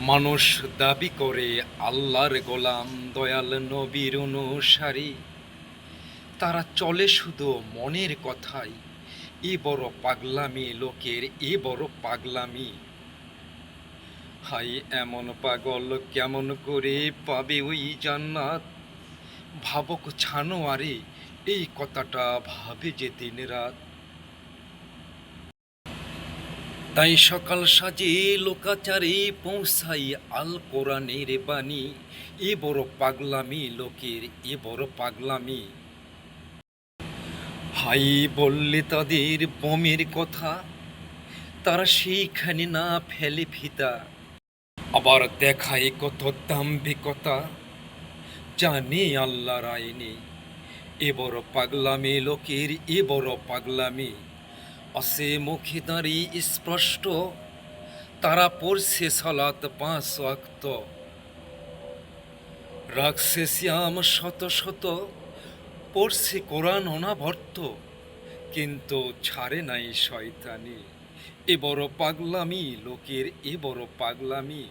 মানুষ দাবি করে আল্লাহর গোলাম, দয়াল নবীর অনুসারী। তারা চলে শুধু মনের কথায়। এ বড় পাগলামি লোকের, এ বড় পাগলামি। হাই, এমন পাগল কেমন করে পাবে ওই জান্নাত? ভাবক ছানোয়ারে এই কথাটা ভাবে যে দিন রাত। তাই সকাল সাজে লোকাচারে পৌঁছাই আল কোরআনের বাণী। এ বড় পাগলামি লোকের, এ বড় পাগলামি। হাই, বললে তাদের বমের কথা, তারা সেইখানে না ফেলে ফিতা। আবার দেখায় কত দাম্ভিকতা, জানে আল্লাহর আইনে। এ বড় পাগলামি লোকের, এ বড় পাগলামি। আছে মুখে দাঁড়িয়ে স্পষ্ট, তারা পড়ছে সালাত 5 ওয়াক্ত। রাখছে সিয়াম শত শত, পড়ছে কোরআন অনাবর্ত। কিন্তু ছাড়ে নাই শয়তানি। এ বড় পাগলামি লোকের, এ বড় পাগলামি।